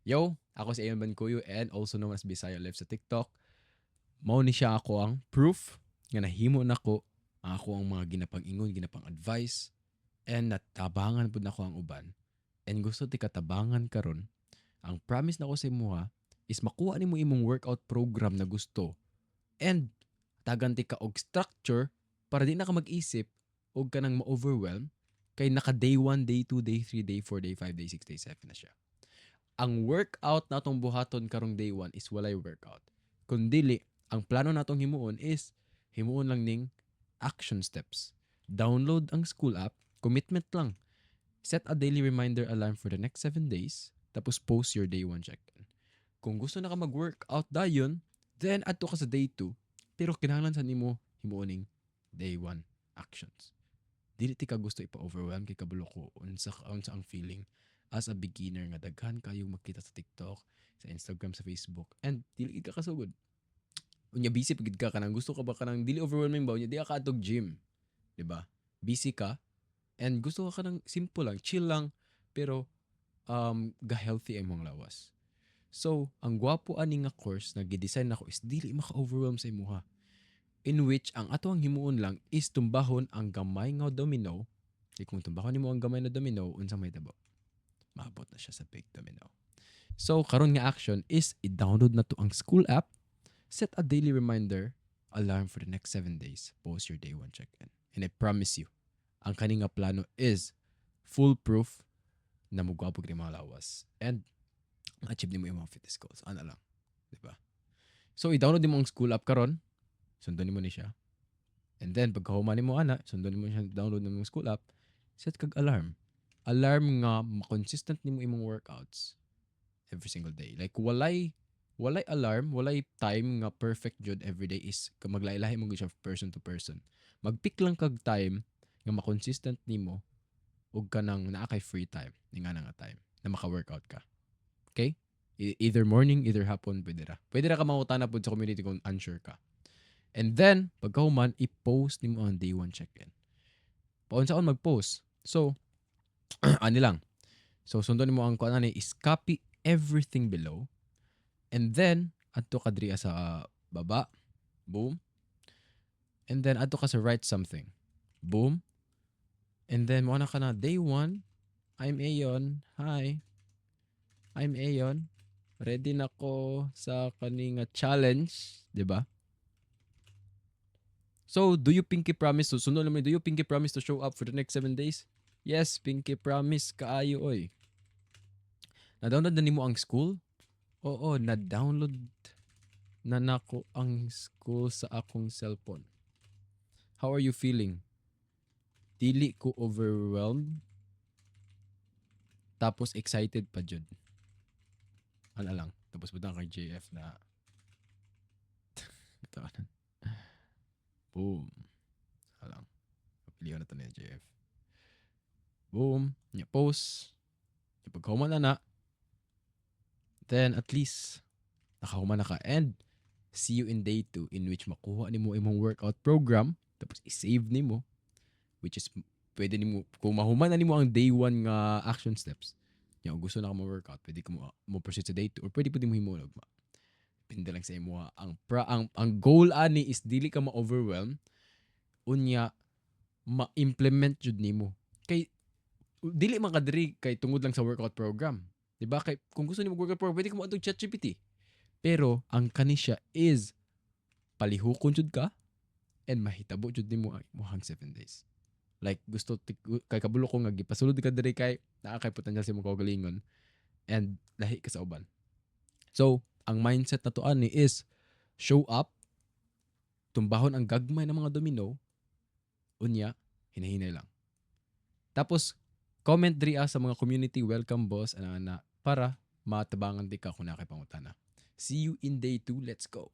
Yo, ako si Ayon Bancuyo and also known as Bisaya Live sa TikTok. Mao ni siya ako ang proof nga nahimo nako ang ako ang mga ginapang ingon, ginapang advice and natabangan pud nako ang uban. And gusto ti katabangan karon, ang promise nako sa imuha is makuha nimo imong workout program na gusto and tagan ti ka og structure para di na ka mag-isip og kanang ma-overwhelm kay naka day 1, day 2, day 3, day 4, day 5, day 6, day 7 na siya. Ang workout natong buhaton karong day 1 is walay workout. Kung dili, ang plano natong himuon is himuon lang ning action steps. Download ang school app, commitment lang. Set a daily reminder alarm for the next 7 days, tapos post your day 1 check-in. Kung gusto na ka mag-workout dayon, then adto ka sa day 2, pero kinahanglan sa nimo himuon ning day 1 actions. Dili ti ka gusto ipa-overwhelm kay kabalo ko unsa ang feeling as a beginner nga daghan kayong makita sa TikTok, sa Instagram, sa Facebook and dili ka kasugod. Unya busy pagid ka kanang gusto ka ba kanang dili overwhelming ba unya di ka atog gym, di ba? Busy ka and gusto ka kanang simple lang, chill lang pero ga-healthy ang mong lawas. So, ang gwapo ani nga course na gidesign nako is dili maka-overwhelm sa imuha. In which ang ato ang himuon lang is tumbahon ang gamay nga domino. Di kung tumbahon nimo ang gamay na domino, unsa may tabo? Maabot na siya sa big domino. So, karon nga action is i-download na to ang school app, set a daily reminder, alarm for the next 7 days, post your day 1 check-in. And I promise you, ang kaning nga plano is foolproof na mugwapog ni mga lawas. And achieve ni mo yung mga fitness goals. Ano lang. Diba? So, i-download mo ang school app karon, sundon mo ni siya. And then, pagkahuman mo ana, sundon mo siya, download mo yung school app, set kag alarm. Alarm nga, makonsistent ni mo imong workouts every single day. Like, walay alarm, walay time nga perfect jud every day is maglahi-lahi mo siya person to person. Mag-pick lang kag time nga makonsistent nimo ug kanang naa kay free time, nga nga time na maka-workout ka. Okay? Either morning, either hapon, pwede ra. Pwede ra ka mangutana pud sa community kung unsure ka. And then, pagkahuman, i-post nimo ang day 1 check-in. Paunsaon mag-post. So, ani lang. So, sundon mo ang kuan ani is copy everything below. And then, adto ka diri sa baba. Boom. And then, adto ka sa write something. Boom. And then, mo na ka na, day 1, I'm Ayon. Hi. I'm Ayon. Ready na ko sa kaning challenge. Diba? So, do you pinky promise to, sunod naman, do you pinky promise to show up for the next 7 days? Yes, pinky promise, kaayo oy. Na-download na nimo ang school? Oo, na-download na nako ang school sa akong cellphone. How are you feeling? Dili ko overwhelmed? Tapos excited pa jud. Ano lang. Tapos butang kay JF na boom. Alang. Pilihan na to ni JF. Boom. Nya post. Nya pagkahuman na. Then at least nakahuman na ka. And see you in day 2 in which makuha nimo imong workout program. Tapos i-save nimo. Which is pwede nimo kung mahuman na nimo ang day 1 nga action steps. Nya gusto na ka mo-workout, pwede ka mo proceed sa day 2 or pwede pud mo himo ugma. Pindi lang sa imo ang goal ani is dili ka ma-overwhelm unya ma-implement jud nimo kay dili man ka diri kay tungod lang sa workout program, di ba? Kay kung gusto nimo workout program pwede ka mo adtong ChatGPT, pero ang kani siya is palihukon jud ka and mahitabo jud nimo ang imong 7 days. Like gusto kay kabulo ko nga gipasulod ka diri kay naa kay potential sa imong kaugalingon and lahi ka sa uban. So, ang mindset na to ani is show up, tumbahon ang gagmay ng mga domino, unya, hinahinay lang. Tapos, comment diri sa mga community welcome boss ana para matabangan di ka kung nakay pangutana. See you in day 2. Let's go.